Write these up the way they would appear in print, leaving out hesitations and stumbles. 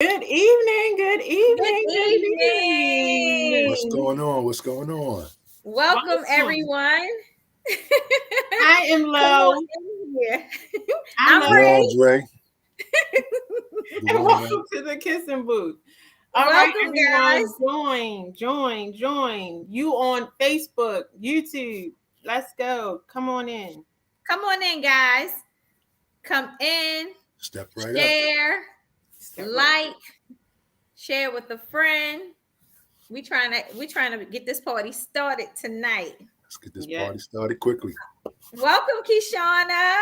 Good evening, good Good evening, good What's evening. evening. going on? What's going on? Welcome, Awesome. everyone. I am Come on Low. in here. I'm I'm Low. Go Ray. on, Dre. And Go on. welcome to the kissing booth. All right, Welcome, everyone, guys. join. You on Facebook, YouTube. Let's go. Come on in. Come on in, guys. Come in, Step right up. share, Step right. like, share with a friend. We trying to get this party started tonight. Let's get this Yes. party started quickly. Welcome, Kishana.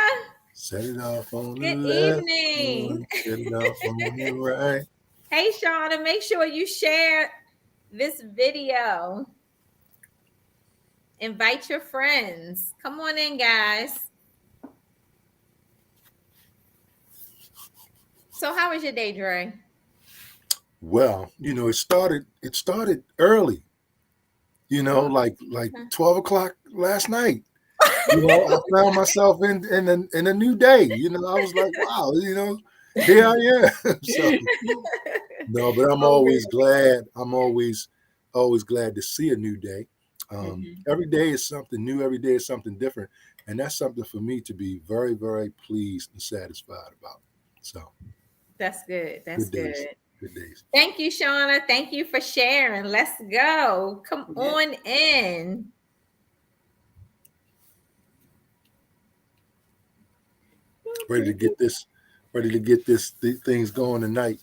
Set it off on the Good left. evening. Set it off on the right. Hey, Shauna, make sure you share this video. Invite your friends. Come on in, guys. So how was your day, Dre? Well, it started early. Like 12 o'clock last night. I found myself in a new day. I was like, wow, here I am. So no, but I'm always glad. I'm always glad to see a new day. Every day is something new. Every day is something different, and that's something for me to be very, very pleased and satisfied about. So That's good. That's good. Good days. Thank you, Shauna. Thank you for sharing. Let's go. Come on in. Ready to get things going tonight.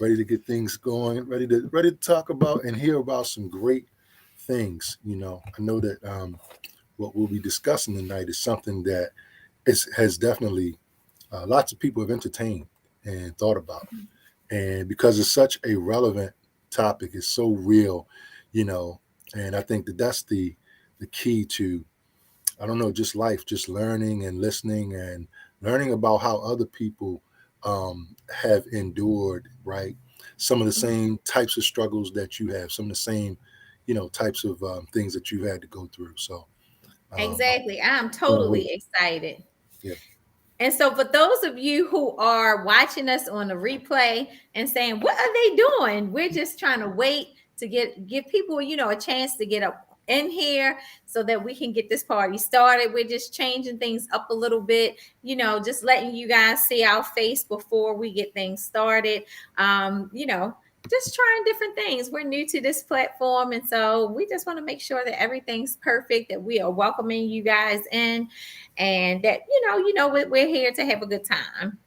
Ready to get things going. Ready to talk about and hear about some great things. I know that what we'll be discussing tonight is something that has definitely lots of people have entertained and thought about, and because it's such a relevant topic, it's so real, and I think that's the key to, I don't know, just life, just learning and listening and learning about how other people have endured, right? Some of the same types of struggles that you have, some of the same, types of things that you've had to go through. So Exactly. I'm totally excited. Yeah. And so for those of you who are watching us on the replay and saying, what are they doing? We're just trying to wait to give people, a chance to get up in here so that we can get this party started. We're just changing things up a little bit, just letting you guys see our face before we get things started. Just trying different things. We're new to this platform, and so we just want to make sure that everything's perfect, that we are welcoming you guys in, and that we're here to have a good time.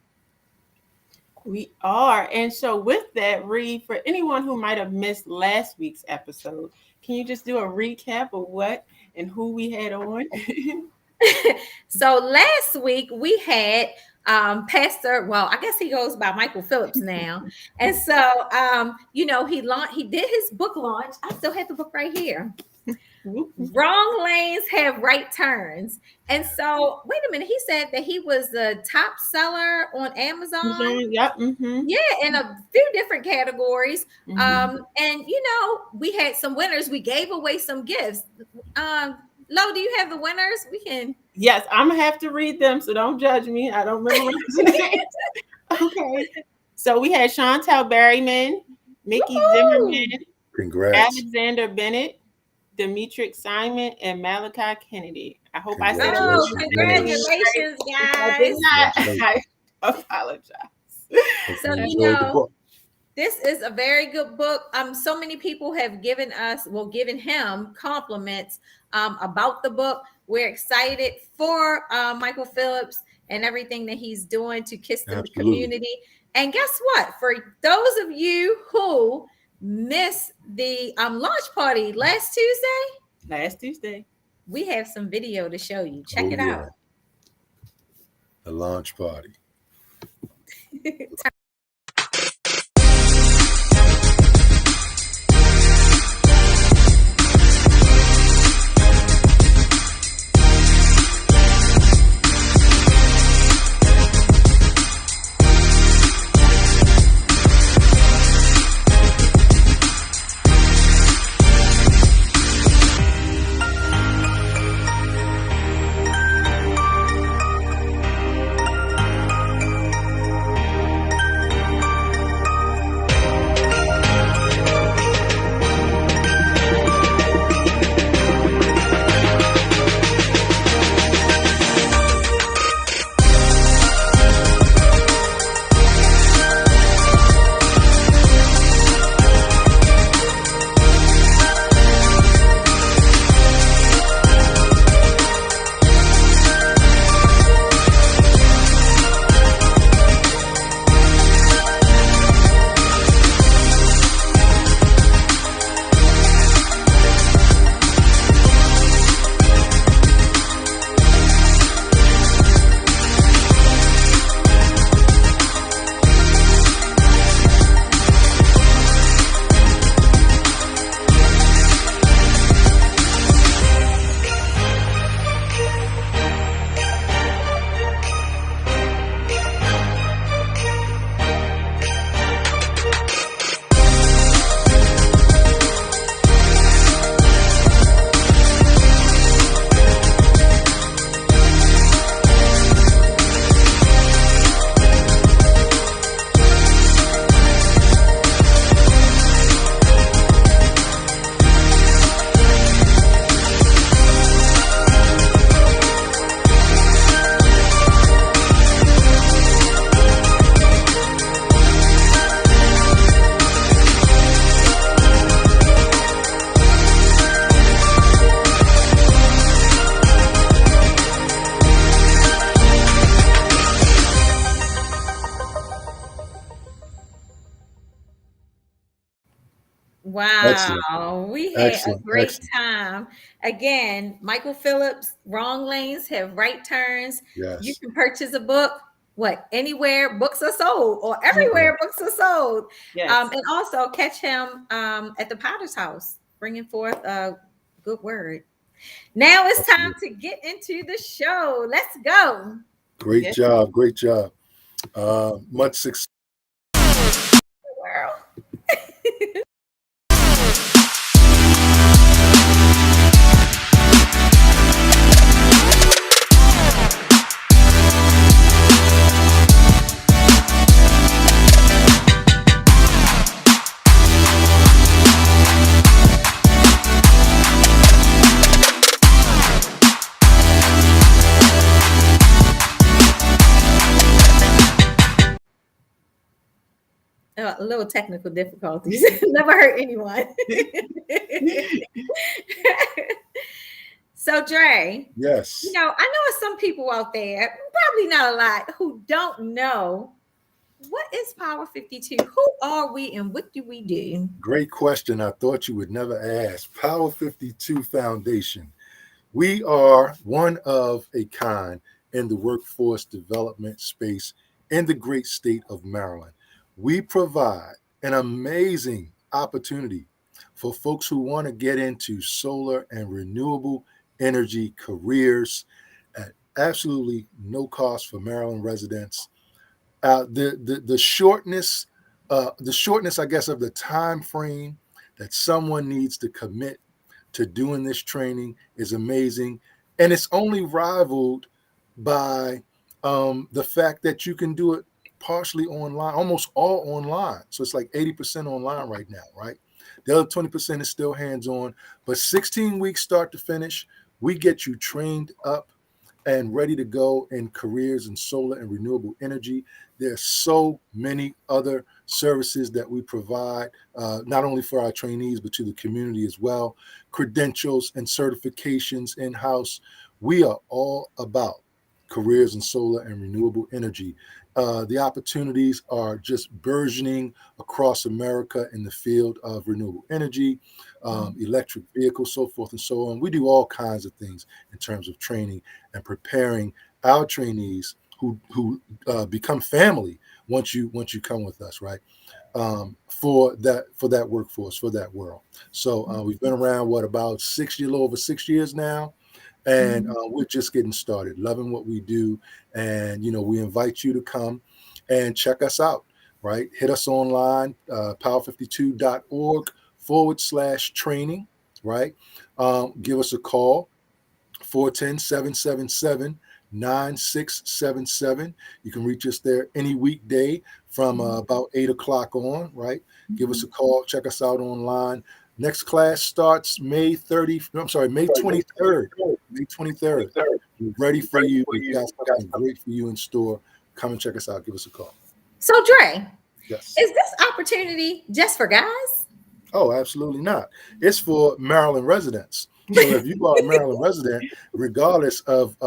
We are. And so with that, Reed, for anyone who might have missed last week's episode, can you just do a recap of what and who we had on? So last week we had Pastor, well, I guess he goes by Michael Phillips now. And so he did his book launch. I still have the book right here. Wrong lanes have right turns. And so, wait a minute. He said that he was the top seller on Amazon. Yep. Mm-hmm. Yeah, in a few different categories. And we had some winners. We gave away some gifts. Lo, do you have the winners? We can. Yes, I'm gonna have to read them, so don't judge me. I don't remember. Okay. So we had Chantel Berryman, Mickey Zimmerman, Congrats. Alexander Bennett, Demetric Simon, and Malachi Kennedy. I hope I said congratulations, guys. I apologize. So this is a very good book. So many people have given him compliments about the book. We're excited for Michael Phillips and everything that he's doing to kiss the community. And guess what? For those of you who missed the launch party last Tuesday, we have some video to show you. Check it out. The launch party. Excellent. Wow, we had a Excellent. great Excellent. time. Again, Michael Phillips, Wrong Lanes Have Right Turns. You Yes. can purchase a book, what, anywhere books are sold or Mhm. Yeah. everywhere books are sold. Yes. And also catch him at the Potter's House, bringing forth a good word. Now it's time Absolutely. to get into the show. Let's go. Great Yes. job. Great job. Much success. World. A little technical difficulties. Never hurt anyone. So, Dre, Yes. I know some people out there, probably not a lot, who don't know what is Power 52? Who are we and what do we do? Great question. I thought you would never ask. Power 52 Foundation. We are one of a kind in the workforce development space in the great state of Maryland. We provide an amazing opportunity for folks who want to get into solar and renewable energy careers at absolutely no cost for Maryland residents. The shortness, I guess, of the time frame that someone needs to commit to doing this training is amazing, and it's only rivaled by the fact that you can do it partially online, almost all online. So it's like 80% online right now, right? The other 20% is still hands-on, but 16 weeks start to finish, we get you trained up and ready to go in careers in solar and renewable energy. There's so many other services that we provide, not only for our trainees, but to the community as well. Credentials and certifications in house. We are all about careers in solar and renewable energy. The opportunities are just burgeoning across America in the field of renewable energy, electric vehicles, so forth and so on. We do all kinds of things in terms of training and preparing our trainees who become family once you come with us, right? For that workforce, for that world. So we've been around what about 6 years, a little over 6 years now, and Mhm. we're just getting started, loving what we do, and we invite you to come and check us out. Right, hit us online, power52.org/training. Right, give us a call 410-777-9677. You can reach us there any weekday from about 8 o'clock on, right? Give us a call. Check us out online. Next class starts May 30. I'm sorry, May 23rd. May 23rd. We're ready for you. We've got something great for you in store. Come and check us out. Give us a call. So, Dre, Yes. is this opportunity just for guys? Oh, absolutely not. It's for Maryland residents. So if you are a Maryland resident, regardless of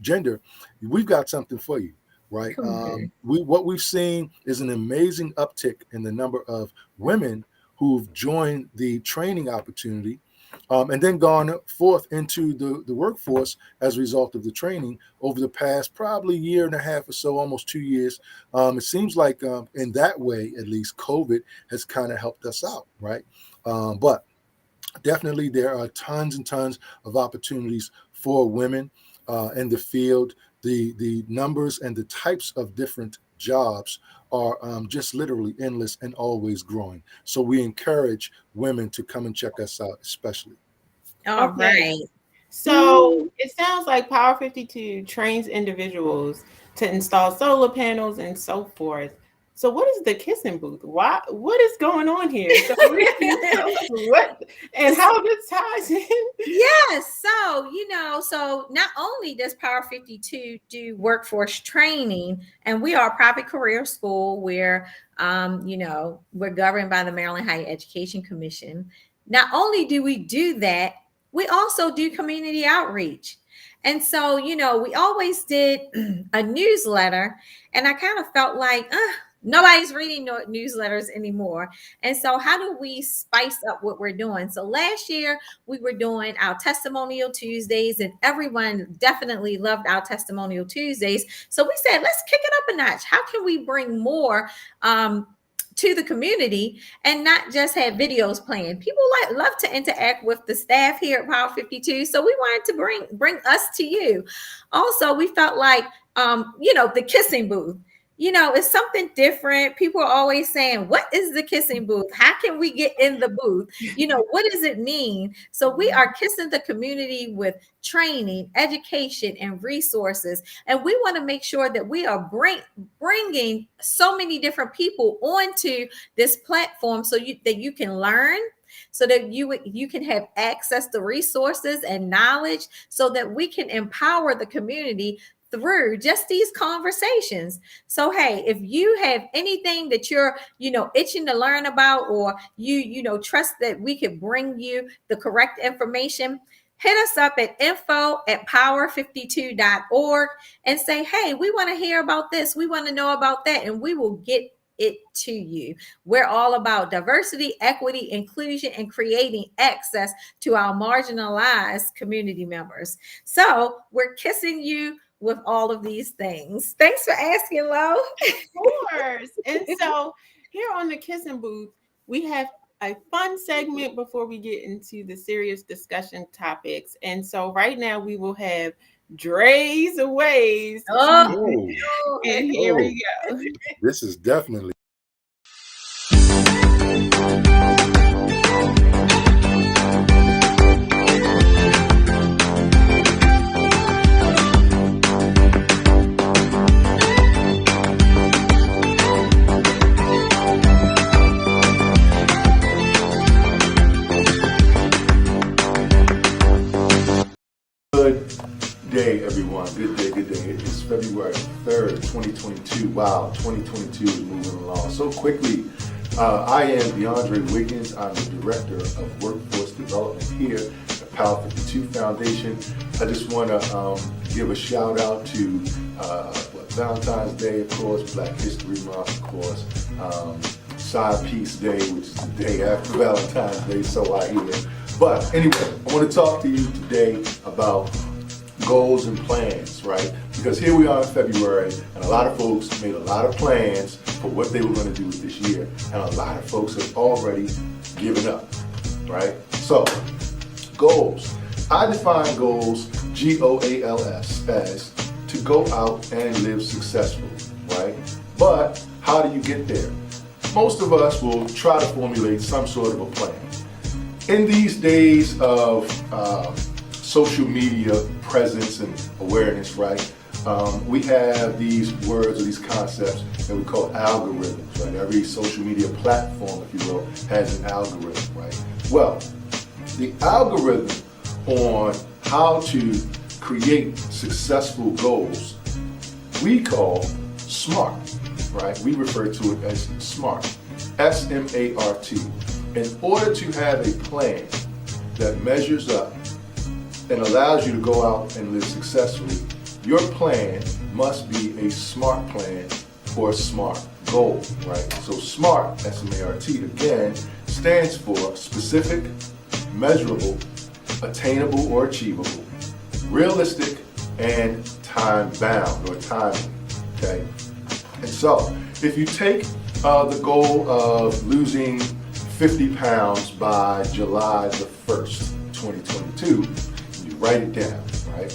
gender, we've got something for you, right? Cool. What we've seen is an amazing uptick in the number of women who've joined the training opportunity, and then gone forth into the workforce as a result of the training over the past probably year and a half or so, almost 2 years. It seems like in that way, at least, COVID has kind of helped us out, right? But definitely there are tons and tons of opportunities for women in the field. The numbers and the types of different jobs are just literally endless and always growing. So we encourage women to come and check us out, especially. All Okay. right. So it sounds like Power 52 trains individuals to install solar panels and so forth. So what is the kissing booth? Why? What is going on here? So Ree, can you tell us what and how this ties in? Yes. So, so not only does Power 52 do workforce training, and we are a private career school where, we're governed by the Maryland Higher Education Commission. Not only do we do that, we also do community outreach. And so, we always did a newsletter, and I kind of felt like, Nobody's reading newsletters anymore. And so how do we spice up what we're doing? So last year we were doing our testimonial Tuesdays, and everyone definitely loved our testimonial Tuesdays. So we said, let's kick it up a notch. How can we bring more to the community and not just have videos playing? People love to interact with the staff here at Power 52. So we wanted to bring us to you. Also, we felt like the kissing booth. It's something different. People are always saying, what is the kissing booth? How can we get in the booth? What does it mean? So we are kissing the community with training, education, and resources. And we want to make sure that we are bringing so many different people onto this platform so that you can learn, so that you can have access to resources and knowledge, so that we can empower the community through just these conversations. So hey, if you have anything that you're itching to learn about, or you trust that we could bring you the correct information, hit us up at info@power52.org and say, hey, we want to hear about this, we want to know about that, and we will get it to you. We're all about diversity, equity, inclusion, and creating access to our marginalized community members. So we're kissing you with all of these things. Thanks for asking, Lo. Of course. And so here on the Kissing Booth, we have a fun segment before we get into the serious discussion topics. And so right now we will have Dre's Ways. Oh, and here we go. This is definitely. Day, everyone. Good day, good day. It's February 3rd, 2022. Wow, 2022 is moving along so quickly. I am DeAndre Wiggins. I'm the Director of Workforce Development here at Power 52 Foundation. I just want to give a shout out to Valentine's Day, of course, Black History Month, of course, Side Peace Day, which is the day after Valentine's Day, so I hear. But anyway, I want to talk to you today about goals and plans, right? Because here we are in February, and a lot of folks made a lot of plans for what they were going to do this year, and a lot of folks have already given up, right? So, goals. I define goals, G-O-A-L-S, as to go out and live successfully, right? But how do you get there? Most of us will try to formulate some sort of a plan. In these days of social media presence and awareness, right? We have these words or these concepts that we call algorithms, right? Every social media platform, if you will, has an algorithm, right? Well, the algorithm on how to create successful goals, we call SMART, right? We refer to it as SMART, S-M-A-R-T. In order to have a plan that measures up and allows you to go out and live successfully, your plan must be a SMART plan or a SMART goal, right? So SMART, S-M-A-R-T, again, stands for specific, measurable, attainable or achievable, realistic, and time-bound or timely, okay? And so, if you take the goal of losing 50 pounds by July the 1st, 2022, write it down, right?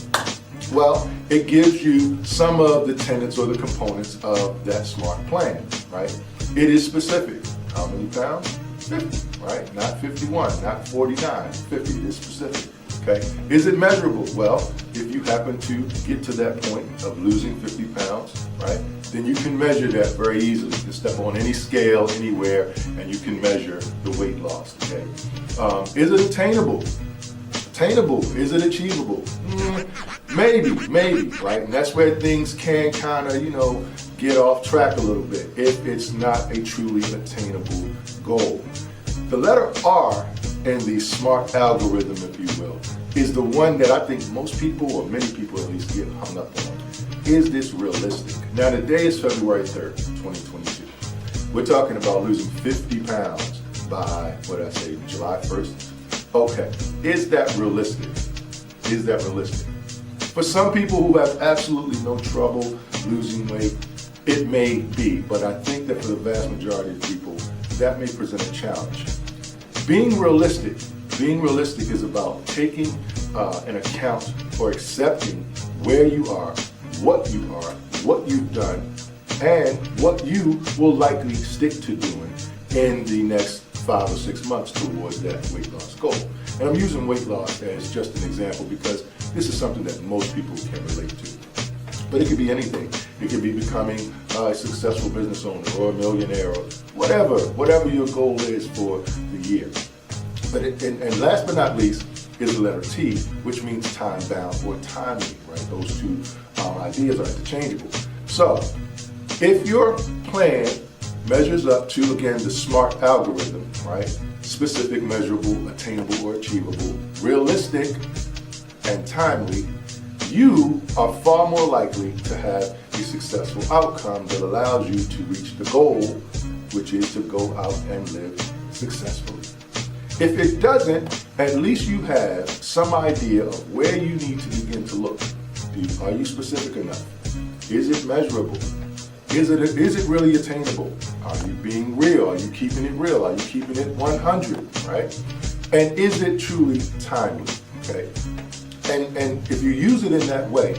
Well, it gives you some of the tenets or the components of that SMART plan, right? It is specific. How many pounds? 50, right? Not 51, not 49, 50. It is specific, okay? Is it measurable? Well, if you happen to get to that point of losing 50 pounds, right, then you can measure that very easily. You can step on any scale, anywhere, and you can measure the weight loss, okay? Is it attainable? Is it achievable? Maybe, right? And that's where things can kind of, get off track a little bit if it's not a truly attainable goal. The letter R in the SMART algorithm, if you will, is the one that I think most people, or many people at least, get hung up on. Is this realistic? Now, today is February 3rd, 2022. We're talking about losing 50 pounds by, what did I say, July 1st? Okay, is that realistic? Is that realistic? For some people who have absolutely no trouble losing weight, it may be, but I think that for the vast majority of people, that may present a challenge. Being realistic is about taking an account or accepting where you are, what you've done, and what you will likely stick to doing in the next 5 or 6 months towards that weight loss goal. And I'm using weight loss as just an example because this is something that most people can relate to. But it could be anything. It could be becoming a successful business owner or a millionaire or whatever your goal is for the year. But and last but not least is the letter T, which means time bound or timely, right? Those two ideas are interchangeable. So if your plan measures up to, again, the SMART algorithm, right? Specific, measurable, attainable, or achievable, realistic, and timely, you are far more likely to have a successful outcome that allows you to reach the goal, which is to go out and live successfully. If it doesn't, at least you have some idea of where you need to begin to look. Are you specific enough? Is it measurable? Is it really attainable? Are you being real? Are you keeping it real? Are you keeping it 100, right? And is it truly timely, okay? And if you use it in that way,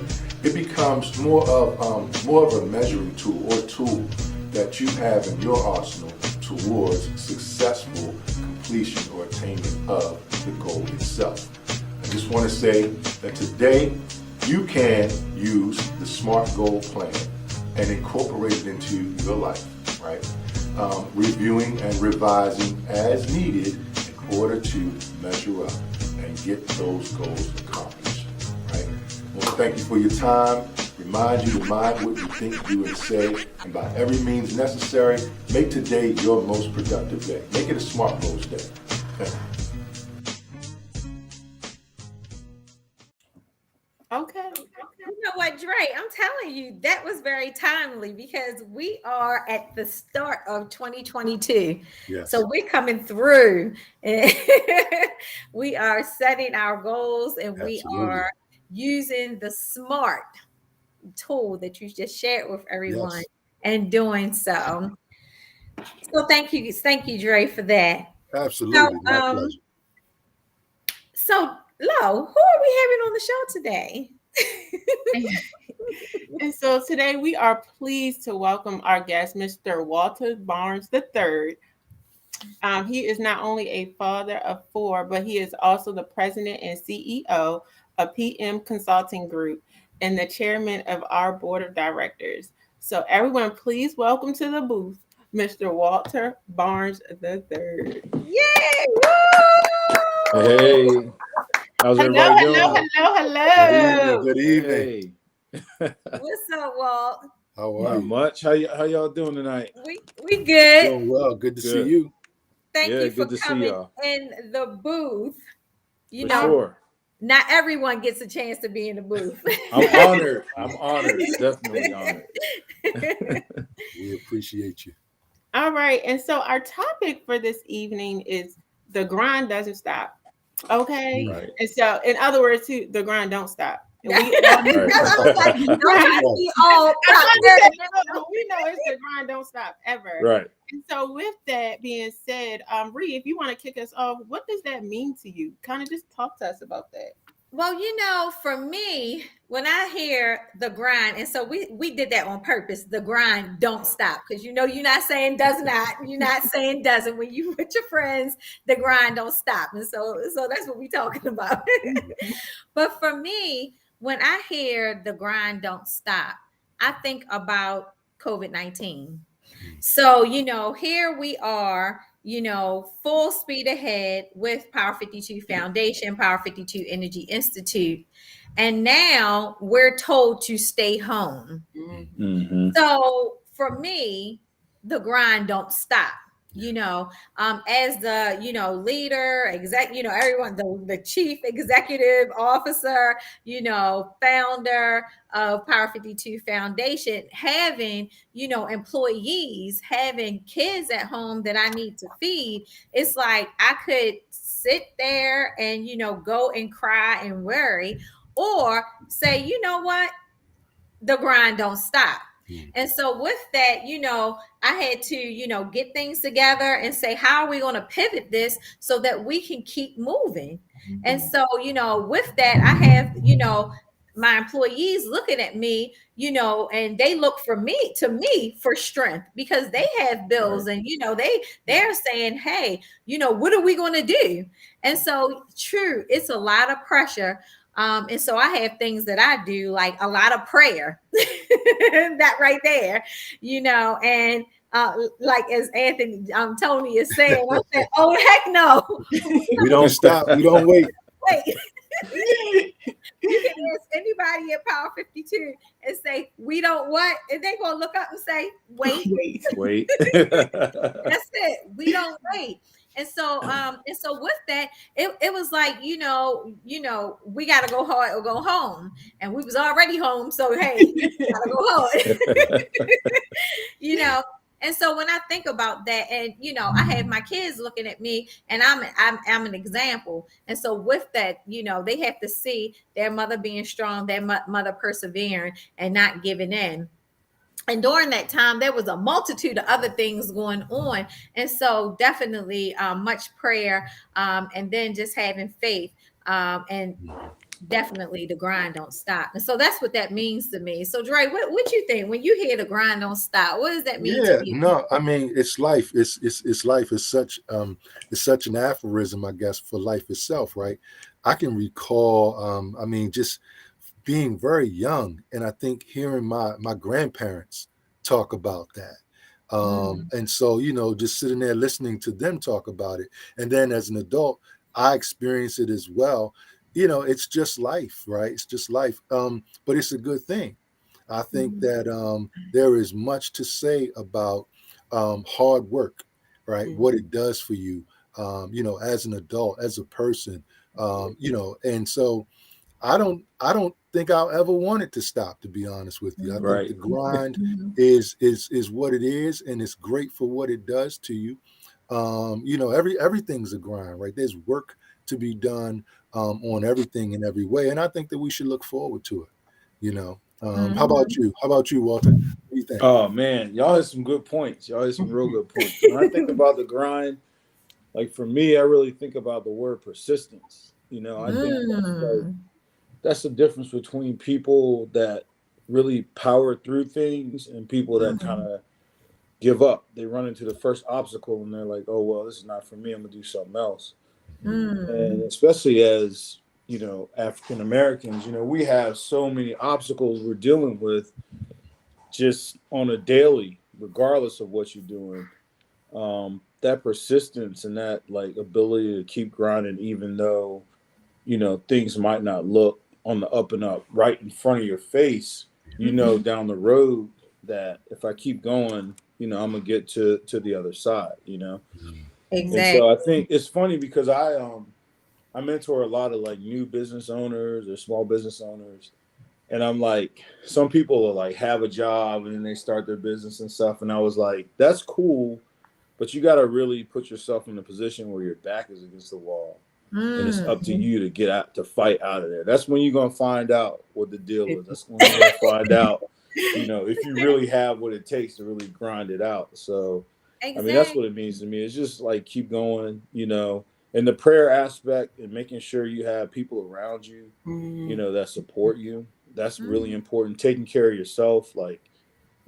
it becomes more of a measuring tool or tool that you have in your arsenal towards successful completion or attainment of the goal itself. I just want to say that today you can use the SMART goal plan and incorporate it into your life, right? Reviewing and revising as needed in order to measure up and get those goals accomplished, right? I want to thank you for your time. Remind you to mind what you think, do, and say, and by every means necessary, make today your most productive day. Make it a SMART goals day. Thank you. Okay. You know what, Dre? I'm telling you, that was very timely because we are at the start of 2022. Yes. So we're coming through and we are setting our goals and we are using the SMART tool that you just shared with everyone Yes. and doing so. So thank you, Dre, for that. Absolutely. My pleasure. So, Lo, who are we having on the show today? And so today we are pleased to welcome our guest, Mr. Walter Barnes III. He is not only a father of 4, but he is also the president and CEO of PM Consulting Group and the chairman of our board of directors. So everyone, please welcome to the booth, Mr. Walter Barnes III. Yay! Woo! Hey, how's everybody doing? Hello. Good evening. Hey, What's up, Walt? How are not you? much. How y'all doing tonight? We good. Doing well. Good to see Good. you. Thank Yeah, you for good to see coming y'all. in the booth. You For know, sure. not everyone gets a chance to be in the booth. I'm honored. Definitely honored. We appreciate you. All right. And so our topic for this evening is the grind doesn't stop. Okay. Right. And so, in other words, too, the grind don't stop. And we I was like, don't try to be all but we know it's the grind don't stop ever. Right. And so, with that being said, Ree, if you want to kick us off, what does that mean to you? Kind of just talk to us about that. Well, you know, for me, when I hear the grind, and so we did that on purpose, the grind don't stop. Because you know, you're not saying does not, you're not saying doesn't. When you with your friends, the grind don't stop. And so that's what we're talking about. But for me, when I hear the grind don't stop, I think about COVID-19. So, you know, here we are, you know, full speed ahead with Power 52 Foundation, Power 52 Energy Institute. And now we're told to stay home. Mm-hmm. So for me, the grind don't stop. as the leader, everyone, the chief executive officer, founder of Power 52 Foundation, having employees, having kids at home that I need to feed. It's like I could sit there and go and cry and worry, or say, you know what, the grind don't stop. Mm. And so with that, I had to, get things together and say, how are we going to pivot this so that we can keep moving? And so, with that, I have, my employees looking at me, and they look for me to me for strength, because they have bills, and they're saying, hey, what are we going to do? And so true, it's a lot of pressure. And so I have things that I do, like a lot of prayer, that right there, and like as Anthony, Tony is saying, I said, oh, heck no. We don't stop. We don't wait. Wait. You can ask anybody at Power 52 and say, we don't what? And they're going to look up and say, wait. Wait. That's it. We don't wait. And so with that, it was like, we got to go hard or go home. And we was already home. So, hey, gotta go home. you know, and so when I think about that, and I have my kids looking at me, and I'm an example. And so with that, they have to see their mother being strong, their mother persevering and not giving in. And during that time, there was a multitude of other things going on. And so definitely much prayer, and then just having faith, and definitely the grind don't stop. And so that's what that means to me. So Dre, what you think when you hear the grind don't stop? What does that mean to Yeah, you? no, I mean it's life. It's life. It's such an aphorism, I guess, for life itself, right? I can recall, I mean, just being very young, and I think hearing my grandparents talk about that. And so, just sitting there listening to them talk about it. And then as an adult, I experience it as well. It's just life, right? It's just life. But it's a good thing. I think that there is much to say about hard work, right? What it does for you, as an adult, as a person, and so I don't think I'll ever want it to stop, to be honest with you. I think the Right. grind is what it is, and it's great for what it does to you. Everything's a grind, right? There's work to be done on everything in every way, and I think that we should look forward to it. How about you? How about you, Walter? What do you think? Oh man, y'all had some good points. Y'all had some real good points. When I think about the grind, like for me, I really think about the word persistence. I think that's the difference between people that really power through things and people that kind of give up. They run into the first obstacle and they're like, "Oh well, this is not for me. I'm gonna do something else." And especially as African Americans, we have so many obstacles we're dealing with just on a daily, regardless of what you're doing. That persistence and that like ability to keep grinding, even though things might not look on the up and up right in front of your face. Down the road that if I keep going, I'm gonna get to the other side. And Exactly. so I think it's funny because I mentor a lot of like new business owners or small business owners. And I'm like, some people are like have a job and then they start their business and stuff. And I was like, that's cool, but you got to really put yourself in a position where your back is against the wall, and it's up to you to get out to fight out of there. That's when you're gonna find out what the deal is. That's when you're gonna find out, if you really have what it takes to really grind it out. So, I mean, that's Exactly. what it means to me. It's just like keep going, and the prayer aspect and making sure you have people around you, that support you. That's really important. Taking care of yourself, like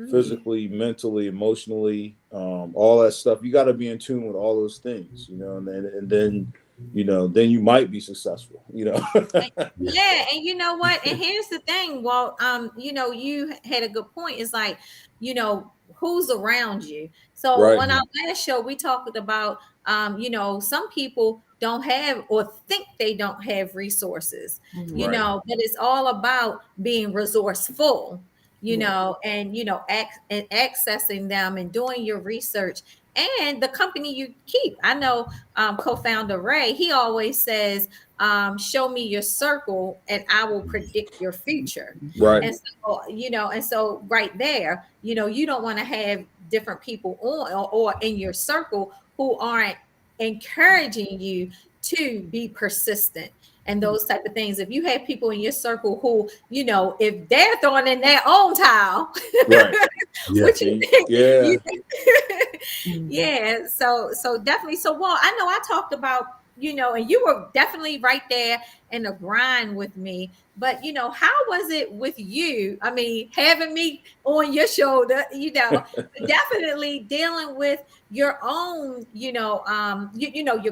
physically, mentally, emotionally, all that stuff. You got to be in tune with all those things, and then you might be successful. Yeah. Yeah, and you know what? And here's the thing. Well, you had a good point. It's like, who's around you. So Right. on our last show, we talked about, some people don't have or think they don't have resources, Right. but it's all about being resourceful, and accessing them and doing your research and the company you keep. I know co-founder Ray, he always says, show me your circle and I will predict your future. Right. And so, and so right there, you don't want to have different people on or in your circle who aren't encouraging you to be persistent and those type of things. If you have people in your circle who, if they're throwing in their own tile, Right. Yeah. what you think? Yeah. Yeah. So definitely. So, well, I know I talked about, and you were definitely right there in the grind with me. But how was it with you? I mean, having me on your shoulder, definitely dealing with your own, you're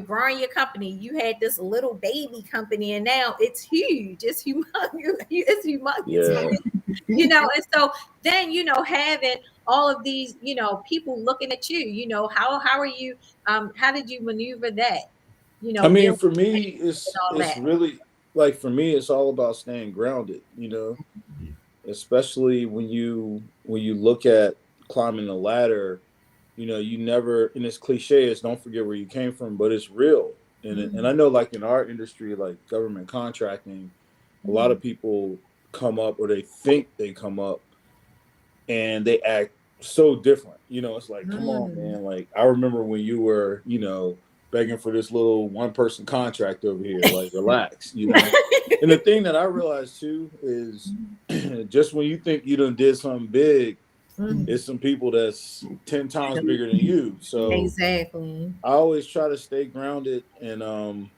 growing your company. You had this little baby company, and now it's huge. It's humongous. It's humongous for Yeah. me. And so then, having all of these, people looking at you, how are you, how did you maneuver that, I mean, dealing for with me, and all it's that? really like for me, it's all about staying grounded. Especially when you look at climbing the ladder. You never, and it's cliche, is don't forget where you came from, but it's real. And I know, like in our industry, like government contracting, a lot Mhm. of people come up, or they think they come up, and they act so different. It's like, come on, Mm. man. Like, I remember when you were, begging for this little one person contract over here. Like, relax. And the thing that I realized too is just when you think you done did something big, Mhm. it's some people that's 10 times bigger than you. So Exactly. I always try to stay grounded and,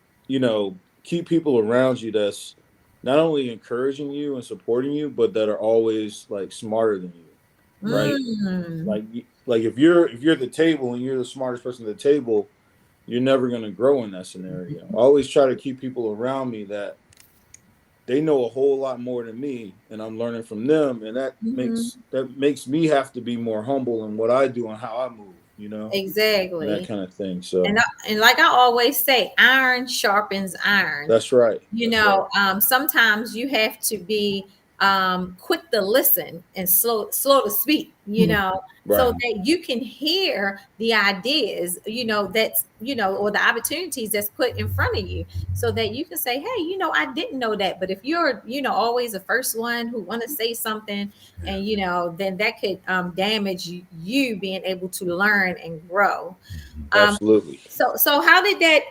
keep people around you that's not only encouraging you and supporting you, but that are always like smarter than you. Right. Mm. Like if you're the table and you're the smartest person at the table, you're never going to grow in that scenario. I always try to keep people around me that they know a whole lot more than me, and I'm learning from them, and that Mhm. makes me have to be more humble in what I do and how I move, and that Exactly. kind of thing. And So and like I always say, iron sharpens iron. that's right. That's right. Sometimes you have to be quick to listen and slow to speak, Right. so that you can hear the ideas, that's, or the opportunities that's put in front of you, so that you can say, hey, I didn't know that. But if you're, always the first one who want to say something, and then that could damage you being able to learn and grow. um, Absolutely. so how did that,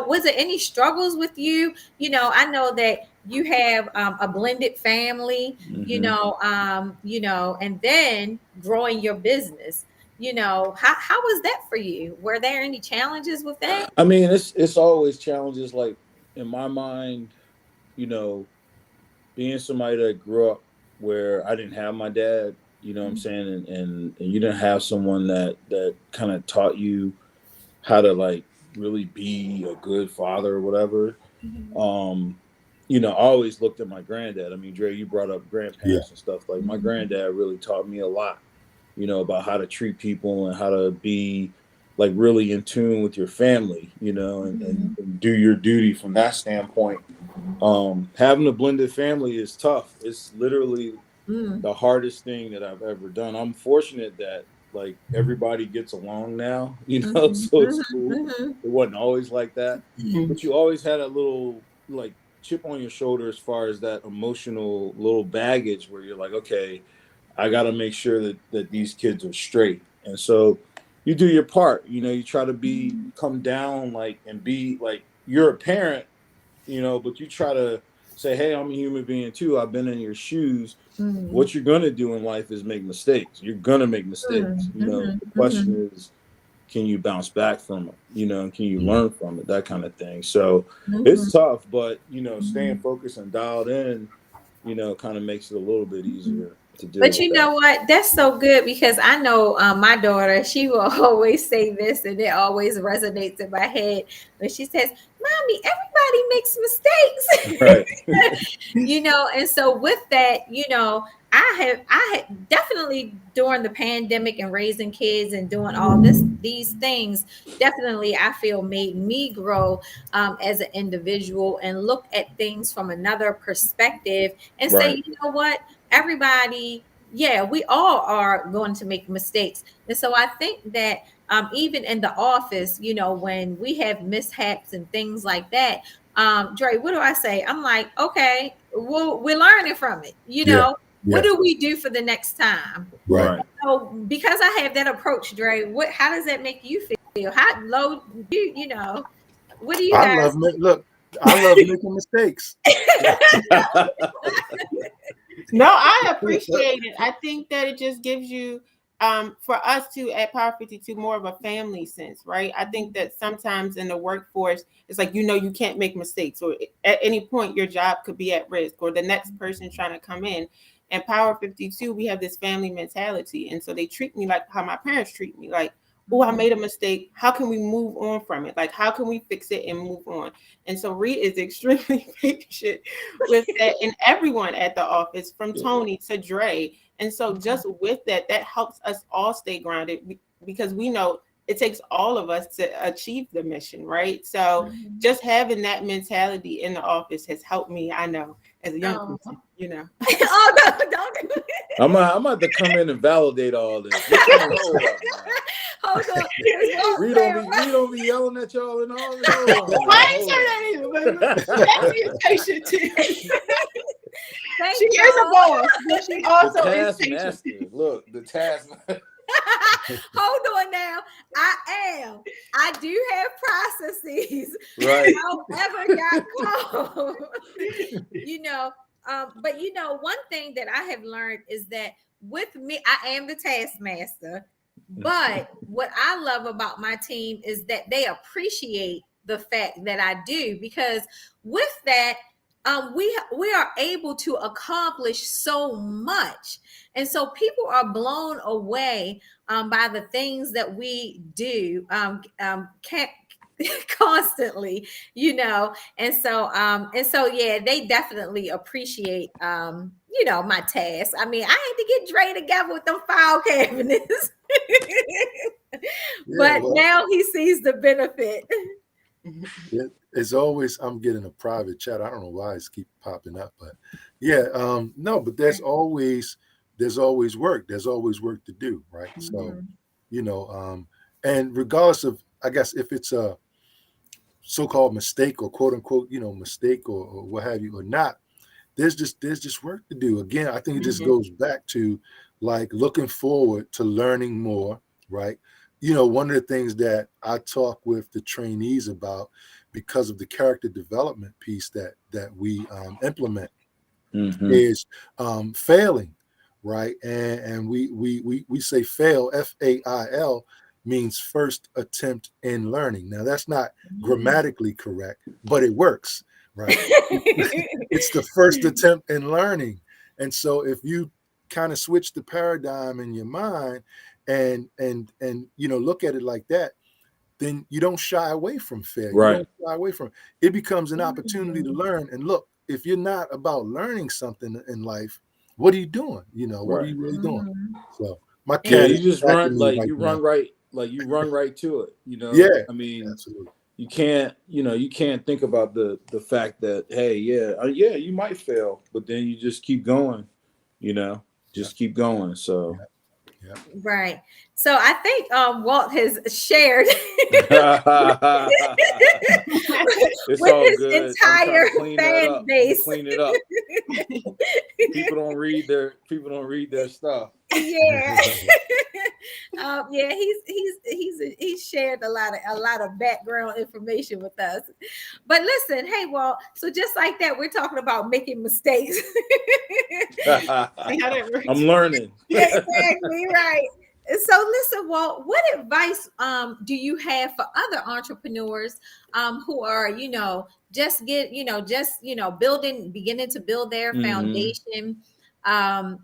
was there any struggles with you? I know that you have a blended family, Hmm. and then growing your business. How was that for you? Were there any challenges with that? I mean, it's always challenges. Like in my mind, you know, being somebody that grew up where I didn't have my dad, you know what I'm saying, and you didn't have someone that kind of taught you how to like really be a good father or whatever. Mhm. Um, I always looked at my granddad. I mean, Dre, you brought up Yeah. grandparents and stuff. Like my Mhm. granddad really taught me a lot, about how to treat people and how to be like really in tune with your family, Mhm. and do your duty from that standpoint. Having a blended family is tough. It's literally Mhm. the hardest thing that I've ever done. I'm fortunate that like everybody gets along now, Mhm. so it's Mhm. cool. Mhm. It wasn't always like that, but you always had a little like chip on your shoulder as far as that emotional little baggage where you're like, okay, I got to make sure that these kids are straight. And so you do your part, you try to come down like and be like you're a parent, but you try to say, hey, I'm a human being too. I've been in your shoes. Mhm. What you're going to do in life is make mistakes. You're going to make mistakes. Mhm. Mhm. The Mhm. question is, can you bounce back from it? And can you learn from it? That kind of thing. So Mhm. it's tough, but, staying focused and dialed in, kind of makes it a little bit easier to deal But with you that. know what? That's so good, because I know my daughter, she will always say this, and it always resonates in my head when she says, Mommy, everybody makes Right. mistakes. And so with that, I had definitely, during the pandemic and raising kids and doing all these things, definitely I feel made me grow as an individual and look at things from another perspective and say, Right. you know what? Everybody yeah, we all are going to make mistakes. And so I think that even in the office, you know, when we have mishaps and things like that, Dre, what do I say? I'm like, okay, well, we're learning from it. You Yeah. know, what Yeah. do we do for the next time? Right. Right. So because I have that approach, Dre, how does that make you feel? How low you know, what do you I guys love look. I love making mistakes. No, I appreciate it. I think that it just gives you, for us to at Power 52, more of a family sense, right? I think that sometimes in the workforce, it's like, you know, you can't make mistakes, or at any point your job could be at risk, or the next person trying to come in. And Power 52, we have this family mentality. And so they treat me like how my parents treat me, like, oh, I made a mistake. How can we move on from it? Like, how can we fix it and move on? And so Reed is extremely patient with that, and everyone at the office, from Tony to Dre. And so just with that, that helps us all stay grounded, because we know it takes all of us to achieve the mission, right? So just having that mentality in the office has helped me, I know, as a young Oh. person, you know. Oh, no, don't do it. I'm about to come in and validate all this. Hold up, man. Hold on. We don't be yelling at y'all and all this. Hold on, Well, I ain't say that either, but Jackie is patient too. Thank She you. is a boss, but she the also is taskmaster. patient. Look, the task. Hold on now. I do have processes. Right. However, got called. You know, but you know, one thing that I have learned is that with me, I am the taskmaster. But what I love about my team is that they appreciate the fact that I do, because with that, we are able to accomplish so much, and so people are blown away by the things that we do constantly, you know. And so yeah, they definitely appreciate you know, my tasks. I mean, I had to get Dre together with them file cabinets. But well, now he sees the benefit. it's always I'm getting a private chat. I don't know why it's keep popping up, but yeah, no, but there's always work. There's always work to do, right? So, you know, and regardless of, I guess, if it's a so-called mistake or quote unquote, you know, mistake or what have you or not, there's just work to do. Again, I think it just goes back to like looking forward to learning more, right? You know, one of the things that I talk with the trainees about, because of the character development piece that we implement, is failing, right? And we say fail, FAIL, means first attempt in learning. Now that's not grammatically correct, but it works, right? It's the first attempt in learning. And so if you kind of switch the paradigm in your mind and you know, look at it like that, then you don't shy away from failure. Right. You don't shy away from it. It becomes an opportunity to learn. And look, if you're not about learning something in life, what are you doing? You know, what are you really doing? So my Yeah, cat you is just attacking run me like right you now. run right to it. You know, Yeah, I mean, absolutely. you can't think about the fact that, hey, yeah, you might fail, but then you just keep going. You know, just keep going. So. Yeah. Right. So I think Walt has shared It's with all his good. entire I'm trying to clean that fan up. base. Clean it up. People don't read their stuff. Yeah. Yeah, he's shared a lot of background information with us. But listen, hey, Walt, so just like that, we're talking about making mistakes. See how that works? I'm learning. Exactly right. So listen, Walt, what advice do you have for other entrepreneurs who are, you know, beginning to build their foundation,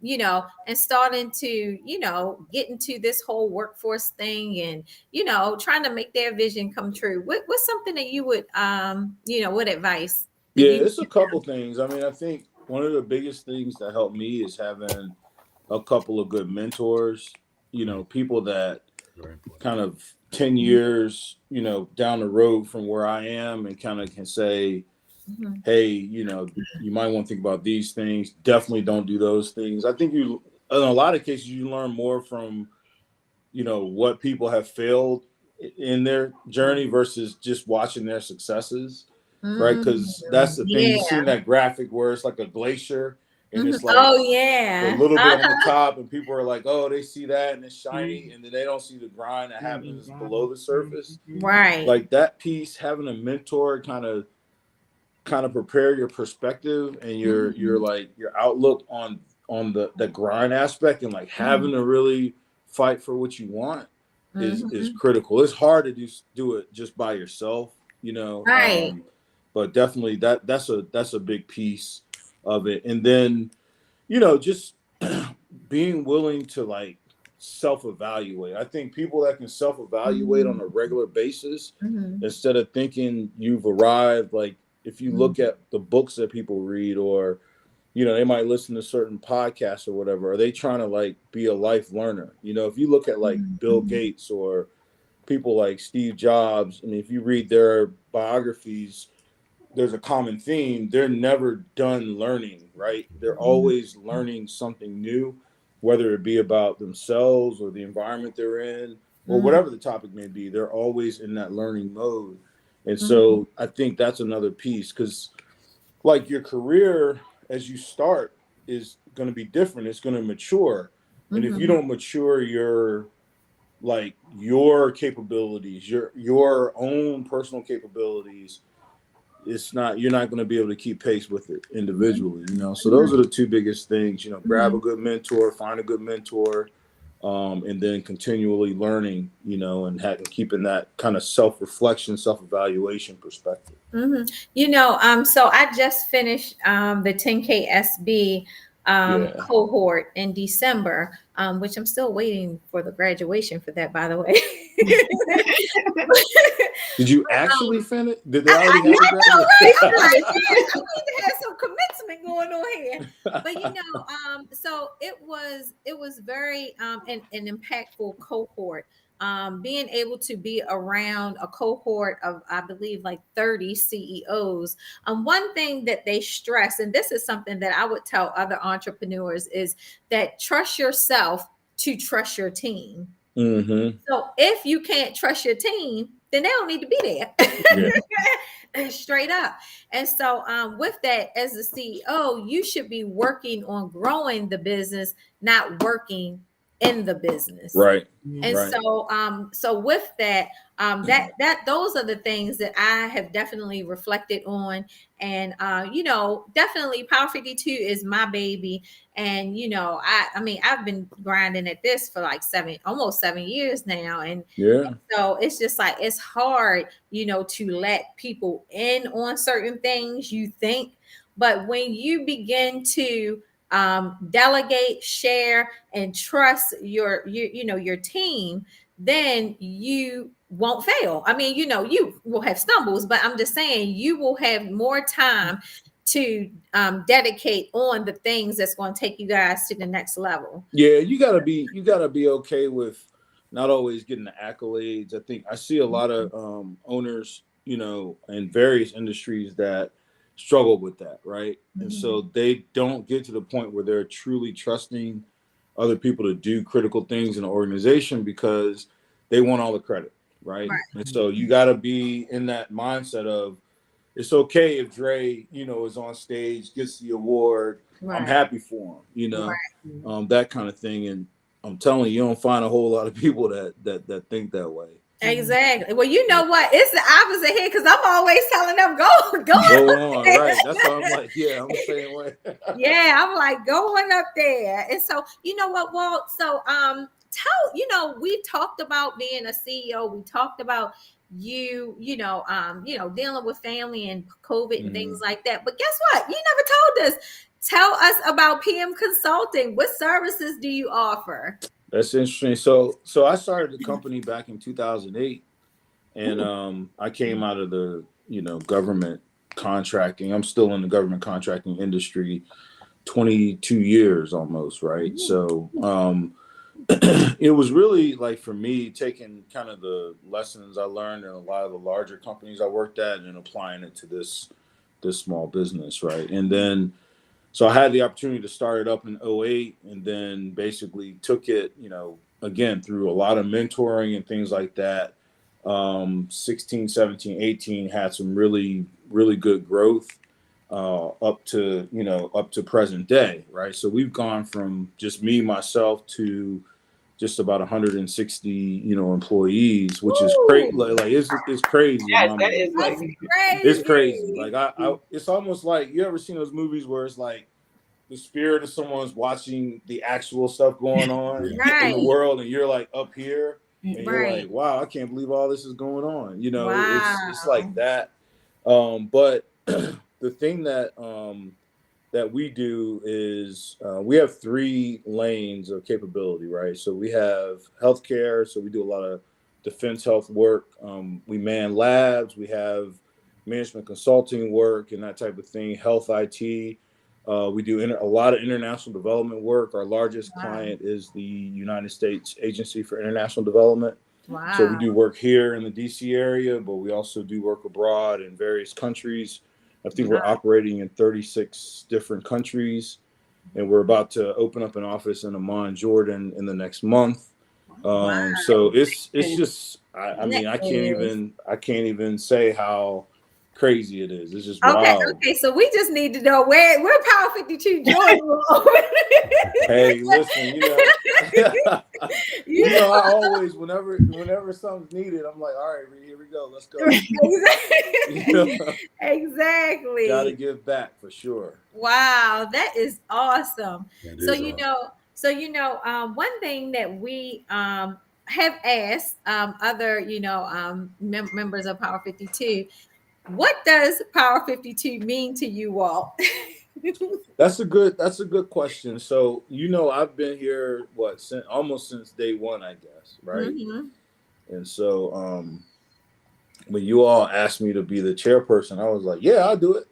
you know, and starting to, you know, get into this whole workforce thing and, you know, trying to make their vision come true? What's something that you would, you know, what advice? Yeah, it's a couple things. I mean, I think one of the biggest things that helped me is having a couple of good mentors, you know, people that kind of 10 years, you know, down the road from where I am and kind of can say, hey, you know, you might want to think about these things. Definitely don't do those things. I think in a lot of cases, you learn more from, what people have failed in their journey versus just watching their successes, right? Mm, Because that's the thing. yeah. You've seen that graphic where it's like a glacier and Mhm. it's like Oh a yeah. little bit on the top, and people are like, oh, they see that and it's shiny, and then they don't see the grind that happens below the surface. Right. Like that piece, having a mentor kind of prepare your perspective and your Mhm. like your outlook on the grind aspect, and like having Mhm. to really fight for what you want is Mhm. critical. It's hard to do it just by yourself, you know. Right. But definitely that's a big piece of it. And then, just being willing to like self-evaluate. I think people that can self-evaluate on Mhm. a regular basis Mhm. instead of thinking you've arrived, like if you look Mhm. at the books that people read, or they might listen to certain podcasts or whatever, are they trying to like be a life learner? If you look at like Bill Mhm. Gates or people like Steve Jobs, and if you read their biographies, there's a common theme. They're never done learning, right? They're Mhm. always learning something new, whether it be about themselves or the environment they're in or Mhm. whatever the topic may be. They're always in that learning mode. And Mhm. so I think that's another piece, because like your career as you start is going to be different. It's going to mature. And if you Mhm. don't mature your capabilities, your own personal capabilities, you're not going to be able to keep pace with it individually, so those are the two biggest things. Grab a Mhm. good mentor, find a good mentor, and then continually learning, and keeping that kind of self-reflection, self-evaluation perspective. So I just finished the 10K SB Yeah. cohort in December, which I'm still waiting for the graduation for that, by the way. Did you um, actually finish? Did they I already have the know, right? I'm like, graduation? yes, I need to have some commencement going on here. But so it was very an impactful cohort. Being able to be around a cohort of, I believe, like 30 CEOs. One thing that they stress, and this is something that I would tell other entrepreneurs, is that trust yourself to trust your team. Mm-hmm. So if you can't trust your team, then they don't need to be there. Yeah. Straight up. And so with that, as a CEO, you should be working on growing the business, not working in the business. Right. And Right. so with that, that those are the things that I have definitely reflected on. And definitely Power 52 is my baby. And I mean, I've been grinding at this for like almost 7 years now. And Yeah. so it's just like it's hard, to let people in on certain things you think. But when you begin to delegate, share, and trust your team, then you won't fail. I mean, you will have stumbles, but I'm just saying you will have more time to dedicate on the things that's going to take you guys to the next level. Yeah, you gotta be okay with not always getting the accolades. I think I see a lot of owners, in various industries that struggle with that, right? And Mhm. so they don't get to the point where they're truly trusting other people to do critical things in the organization because they want all the credit, right? Right. And so you gotta be in that mindset of it's okay if Dre, is on stage, gets the award. I'm Right. happy for him, Right. that kind of thing. And I'm telling you, you don't find a whole lot of people that think that way. Exactly. Well, you know what? It's the opposite here because I'm always telling them go Going up on, there. right? That's why I'm like, yeah, I'm the same way. Yeah, I'm like going up there. And so, you know what, Walt? So we talked about being a CEO. We talked about dealing with family and COVID and things Mhm. like that. But guess what? You never told us. Tell us about PM Consulting. What services do you offer? That's interesting. So I started the company back in 2008, and Ooh. I came out of the government contracting. I'm still in the government contracting industry, 22 years almost, right? So it was really like for me taking kind of the lessons I learned in a lot of the larger companies I worked at and applying it to this small business, right? And then So I had the opportunity to start it up in '08, and then basically took it, again, through a lot of mentoring and things like that. 16, 17, 18 had some really, really good growth up to present day, right? So we've gone from just me, myself to just about 160, employees, which is crazy. Ooh, Like it's crazy in Yes, my that mind. is like that's It's crazy. crazy. Like it's almost like, you ever seen those movies where it's like the spirit of someone's watching the actual stuff going on Yeah. in the Right, world, and you're like up here, and you're right. like, wow, I can't believe all this is going on. It's like Wow. that. But the thing that we do is we have three lanes of capability, right? So we have healthcare, so we do a lot of defense health work. We man labs, we have management consulting work and that type of thing, health IT. We do a lot of international development work. Our largest Wow. client is the United States Agency for International Development. So we Wow. do work here in the DC area, but we also do work abroad in various countries. I think we're Wow. operating in 36 different countries, and we're about to open up an office in Amman, Jordan, in the next month. Wow. So it's just, I That mean, is. I can't even say how crazy it is. It's just Okay, wild. okay. So we just need to know where Power 52 Jordan. Hey, listen, You I know, always, whenever something's needed, I'm like, all right, here we go, let's go. You know, got to exactly. give back for sure. Wow, that is awesome. That So is you know, one thing that we have asked other members of Power 52, what does Power 52 mean to you all? That's a good question. So, I've been here almost since day one, I guess, right? Hmm. And so, when you all asked me to be the chairperson, I was like, yeah, I'll do it,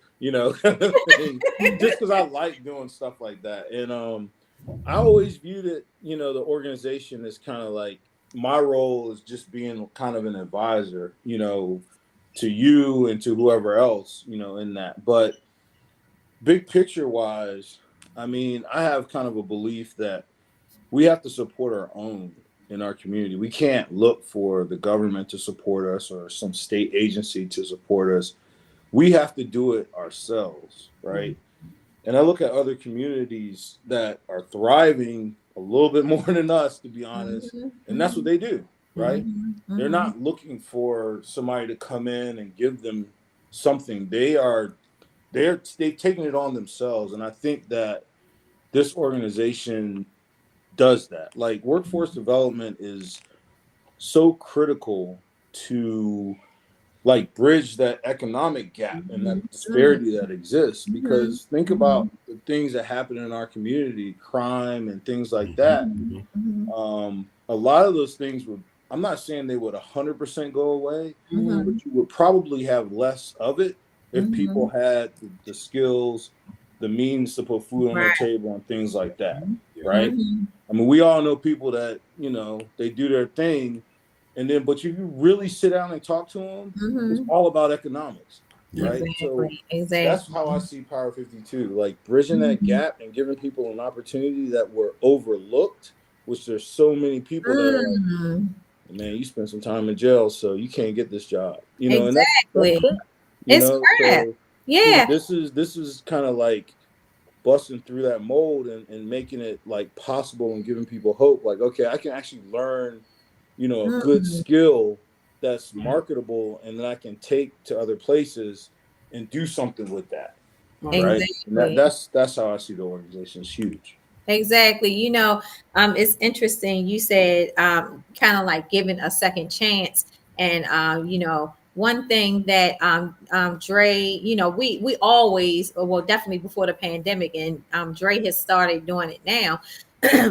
kind of thing, just because I like doing stuff like that. And I always viewed it, the organization as kind of like, my role is just being kind of an advisor, to you and to whoever else, in that. But big picture wise, I mean, I have kind of a belief that we have to support our own in our community. We can't look for the government to support us or some state agency to support us. We have to do it ourselves, right? And I look at other communities that are thriving a little bit more than us, to be honest, Hmm. and that's what they do, right? Hmm. They're Hmm. not looking for somebody to come in and give them something. They've taken it on themselves, and I think that this organization does that. Like, workforce development is so critical to, like, bridge that economic gap and that disparity that exists, Hmm. because think Hmm. about the things that happen in our community, crime and things like Mhm, that. Hmm. mhm. Hmm. A lot of those things would, I'm not saying they would 100% go away, Hmm. but you would probably have less of it if people Hmm. had the skills, the means to put food on their Right. table and things like that, Yeah. right? Hmm. I mean, we all know people that, they do their thing, and then, but if you really sit down and talk to them, it's Hmm. all about economics, Yeah. right? So Exactly. that's how I Exactly. see Power 52, like bridging that Hmm. gap and giving people an opportunity that were overlooked, which there's so many people that are like, Mm. man, you spent some time in jail, so you can't get this job, and that's Exactly. crap, It's crap. so Yeah. this is kind of like busting through that mold and making it like possible and giving people hope, like, okay, I can actually learn, a good Mm. skill that's marketable and that I can take to other places and do something with that, right? And Exactly. that's how I see the organization. It's huge. Exactly. It's interesting. You said kind of like giving a second chance. And one thing that Dre, we always, well, definitely before the pandemic, and Dre has started doing it now,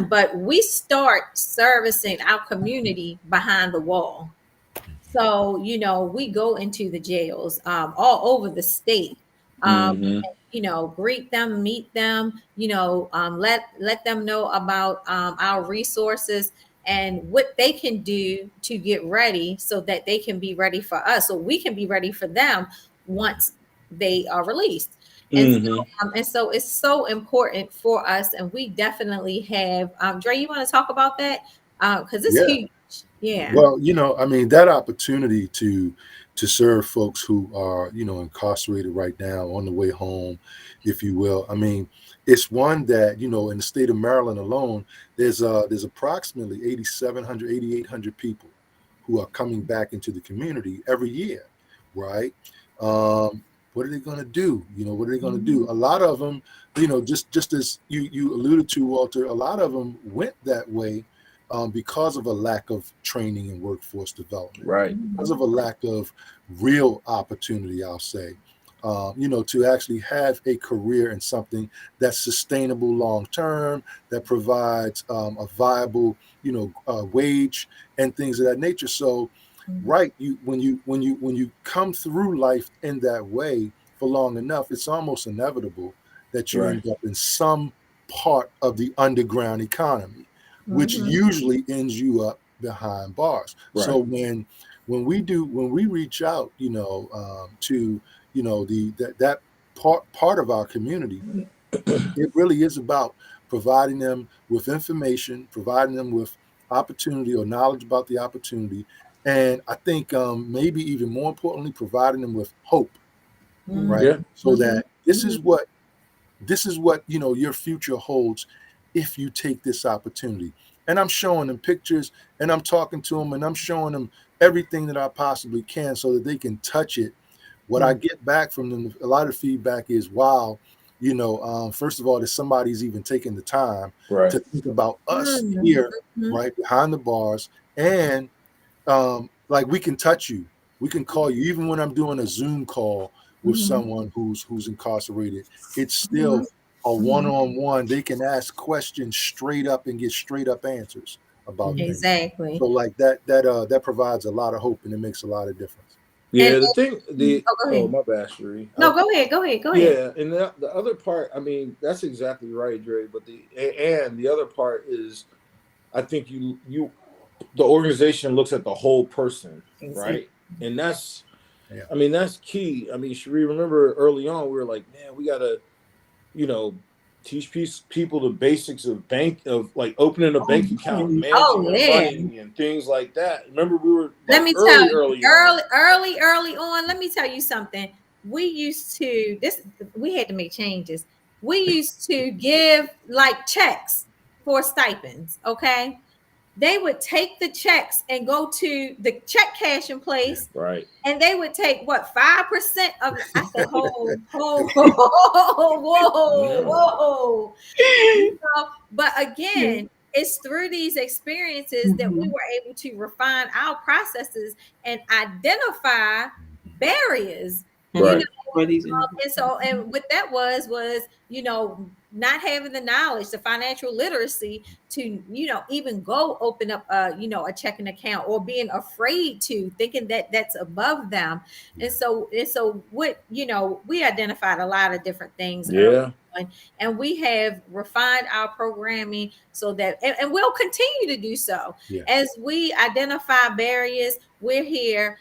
but we start servicing our community behind the wall. So, we go into the jails all over the state. Um, Mm-hmm. greet them, meet them, let them know about our resources and what they can do to get ready so that they can be ready for us, so we can be ready for them once they are released. Mm-hmm. And so it's so important for us, and we definitely have. Dre, you want to talk about that? Because it's Yeah. huge. Yeah. Well, I mean, that opportunity to serve folks who are, incarcerated right now on the way home, if you will. I mean, it's one that, in the state of Maryland alone, there's approximately 8,700, 8,800 people who are coming back into the community every year, right? What are they going to do? What are they going to do? A lot of them, just as you alluded to, Walter, a lot of them went that way because of a lack of training and workforce development, Right. because of a lack of real opportunity, I'll say, to actually have a career in something that's sustainable long term, that provides a viable, wage and things of that nature. So, right, when you come through life in that way for long enough, it's almost inevitable that you Right. end up in some part of the underground economy, which Mhm. usually ends you up behind bars. So Right. when we reach out, to that part of our community, it really is about providing them with information, providing them with opportunity or knowledge about the opportunity, and I think maybe even more importantly, providing them with hope, Mhm. right? Yeah. So Mhm. that this is what your future holds if you take this opportunity. And I'm showing them pictures, and I'm talking to them, and I'm showing them everything that I possibly can so that they can touch it. What I get back from them, a lot of feedback is, wow, first of all, that somebody's even taking the time Right. to think about us Mhm. here, right behind the bars, and like, we can touch you, we can call you, even when I'm doing a Zoom call with Mhm. someone who's incarcerated. It's Mhm. still a one-on-one. They can ask questions straight up and get straight up answers about things. Exactly. So, like, that provides a lot of hope, and it makes a lot of difference. And, Yeah. The thing. The oh, go Oh, ahead. my bad, Sheree. No, go ahead. Go ahead. Go ahead. Yeah, and the other part. I mean, that's exactly right, Dre. But and the other part is, I think the organization looks at the whole person, Exactly. right? And that's, Yeah. I mean, that's key. I mean, Sheree, remember early on, we were like, man, we gotta, you know, teach people the basics of like opening a bank account, Oh managing your yeah. money, and things like that. Remember, we were Let like me tell you, early on. early on. Let me tell you something. We used to this. We had to make changes. We used to give like checks for stipends. Okay, they would take the checks and go to the check cashing place, Right. and they would take what 5% of. I said, whoa, Yeah. whoa. But again, it's through these experiences that we were able to refine our processes and identify barriers. You Right. know, For these and so, and what that was, not having the knowledge, the financial literacy to, even go open up a checking account, or being afraid to, thinking that that's above them. And so what, we identified a lot of different things early Yeah. on, and we have refined our programming so that, and we'll continue to do so Yeah. as we identify barriers. We're here,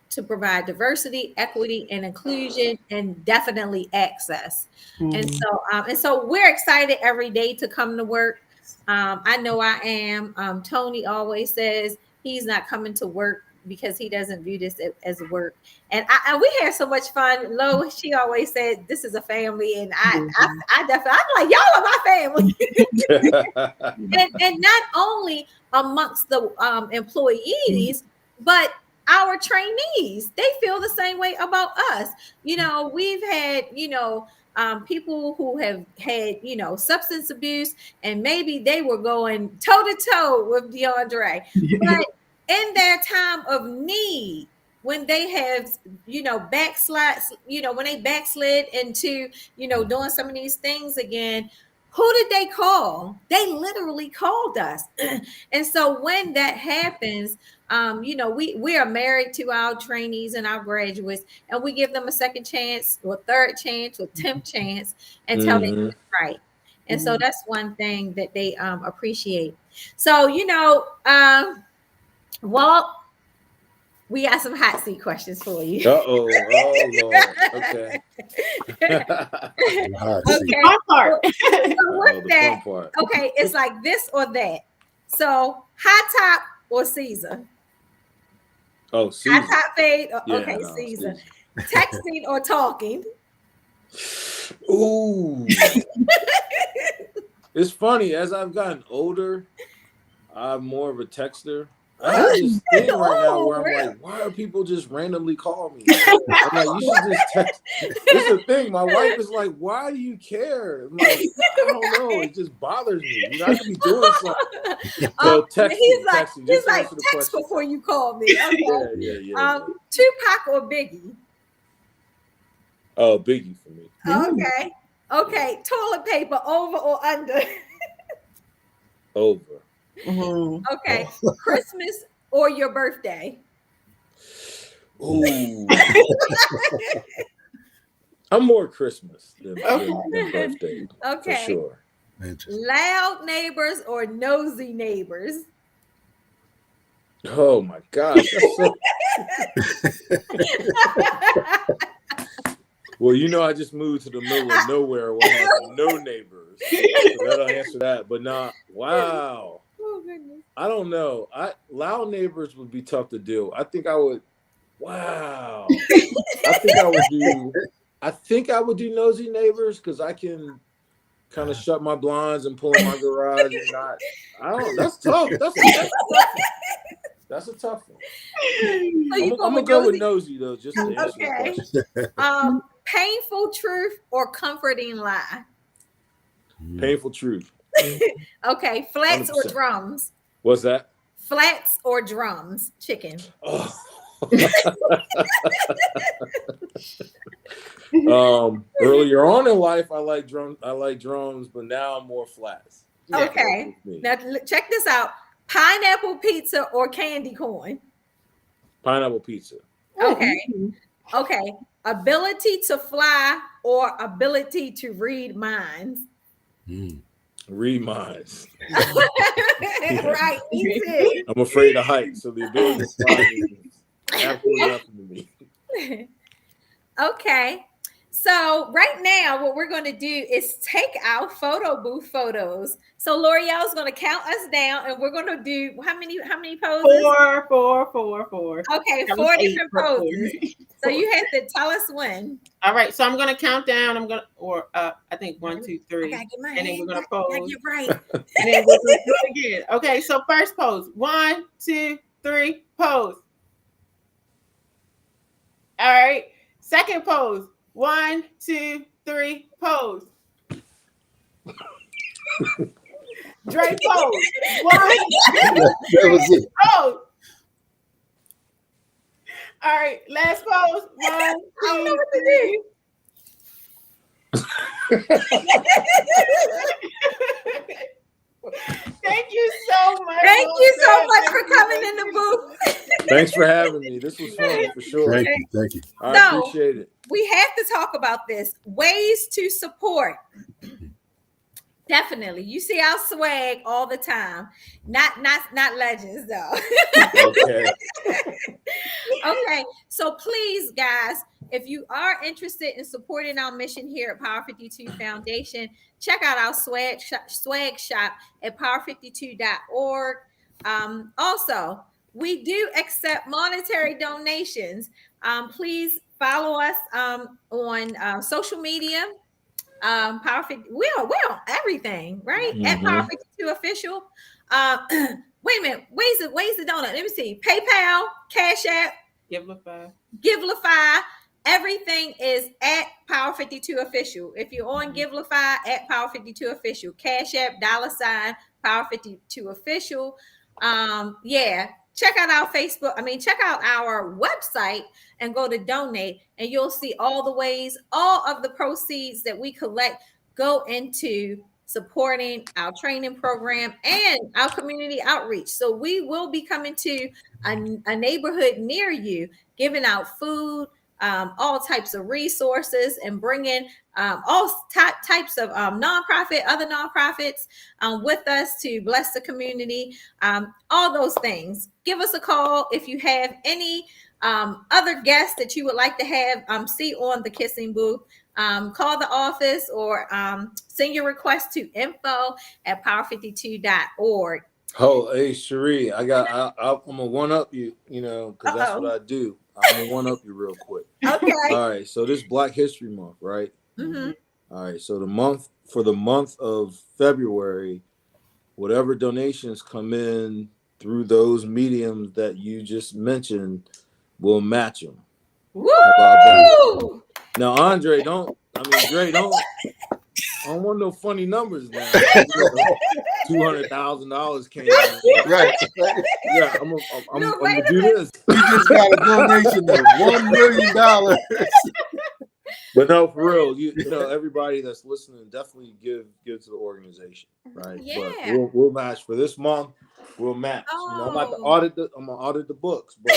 to provide diversity, equity, and inclusion, and definitely access. And so we're excited every day to come to work. I know I am. Tony always says he's not coming to work because he doesn't view this as work. And we had so much fun. Lo, she always said this is a family, and I definitely, I'm like, y'all are my family. And not only amongst the employees, but our trainees, they feel the same way about us. We've had, people who have had, substance abuse, and maybe they were going toe to toe with DeAndre, but in their time of need, when they have, when they backslid into, doing some of these things again, who did they call? They literally called us. And so when that happens, we are married to our trainees and our graduates, and we give them a second chance, or third chance, or 10th chance, until they Hmm. get it right. And so that's one thing that they appreciate. So, Walt, We got some hot seat questions for you. Oh Lord. Okay. Okay. My part. So what's The that? fun part. Okay, it's like this or that. So high top or Caesar? Oh, High Caesar. top fade. Yeah, Okay, no, Caesar. Caesar. Texting or talking? Ooh. It's funny, as I've gotten older, I'm more of a texter. I have this thing right now Oh, where I'm really? like, why are people just randomly calling me? I'm like, you should just text. It's a thing. My wife is like, why do you care? I'm like, I don't know. It just bothers me. You know, I could be doing something. So texting, he's like, texting. Just answer the text question. before you call me. Okay. Yeah. Tupac or Biggie? Oh, Biggie for me. Okay. Toilet paper over or under? Over. Okay. Christmas or your birthday? Ooh. I'm more Christmas than birthday. Okay. For sure. Loud neighbors or nosy neighbors? Oh my gosh. That's so... Well, you know, I just moved to the middle of nowhere where I have no neighbors. So that'll answer that. But not, wow. Oh, goodness. I don't know. Loud neighbors would be tough to deal. I think I would. Wow. I think I would do nosy neighbors because I can kind of shut my blinds and pull in my garage and not. I don't. That's tough. That's a tough one. So I'm gonna go with nosy though, just to answer the question. Painful truth or comforting lie? Painful truth. Okay, flats 100%. or drums? What's that? Flats or drums? Chicken. Oh. Earlier on in life, I like drums, but now I'm more flats. Okay. Now check this out: pineapple pizza or candy corn? Pineapple pizza. Okay. Ability to fly or ability to read minds? Read minds. Right, me too. I'm afraid of heights, so the ability to fly is absolutely nothing to me. Okay. So right now, what we're going to do is take our photo booth photos. So L'Oreal's going to count us down, and we're going to do how many poses? Four. Okay, 4 different poses. So you have to tell us when. All right, so I'm gonna count down. I think 1, 2, 3, and then we're gonna pose. Get right. And then we're gonna do it again. Okay, so first pose. 1, 2, 3, pose. All right. Second pose. 1, 2, 3, pose. Dre pose. 1, 2, 3, pose. All right, last pose. 1, 2, 3. Thank you so much. Thank you so much for coming in the booth. Thanks for having me. This was fun for sure. Thank you. I appreciate it. We have to talk about this. Ways to support. Definitely. You see our swag all the time. Not legends though. Okay. Okay. So please, guys, if you are interested in supporting our mission here at Power 52 Foundation, check out our swag shop at power52.org. Also, we do accept monetary donations. Please follow us on social media. Power 50, we're on everything, right? At Power 52 official. Wait a minute, ways to donate. Let me see. PayPal, Cash App, Givelify. Everything is at Power 52 official. If you're on Givelify, at Power 52 official. Cash App, $ Power 52 official. Check out our Facebook. Check out our website and go to donate, and you'll see all the ways, all of the proceeds that we collect go into supporting our training program and our community outreach. So we will be coming to a neighborhood near you, giving out food, all types of resources and bringing all types of other nonprofits with us to bless the community, all those things. Give us a call if you have any other guests that you would like to have see on the Kissing Booth. Call the office or send your request to info@power52.org. Oh, hey, Cherie, I'm gonna one up you, because that's what I do. I'm gonna one up you real quick. Okay. All right. So this Black History Month, right? Mm-hmm. All right. So the month of February, whatever donations come in through those mediums that you just mentioned, we'll match them. Woo! Now, Andre, Dre, don't. I don't want no funny numbers now. $200,000 came in. Right. Yeah, I'm gonna do this. You just got a donation of $1 million. But no, for real, everybody that's listening, definitely give to the organization, right? Yeah. But we'll match for this month. We'll match. I'm about to audit the books, but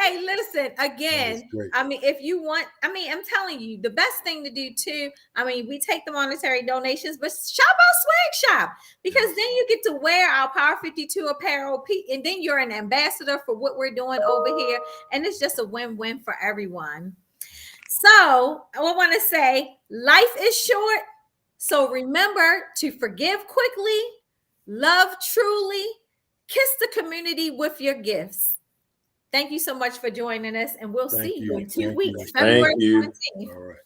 hey, listen, again, if you want, I'm telling you, the best thing to do too, we take the monetary donations, but shop our swag shop, because then you get to wear our Power 52 apparel, and then you're an ambassador for what we're doing over here, and it's just a win-win for everyone. So I want to say, life is short, so remember to forgive quickly, love truly, kiss the community with your gifts. Thank you so much for joining us, and we'll see you in 2 weeks, February 17th. All right.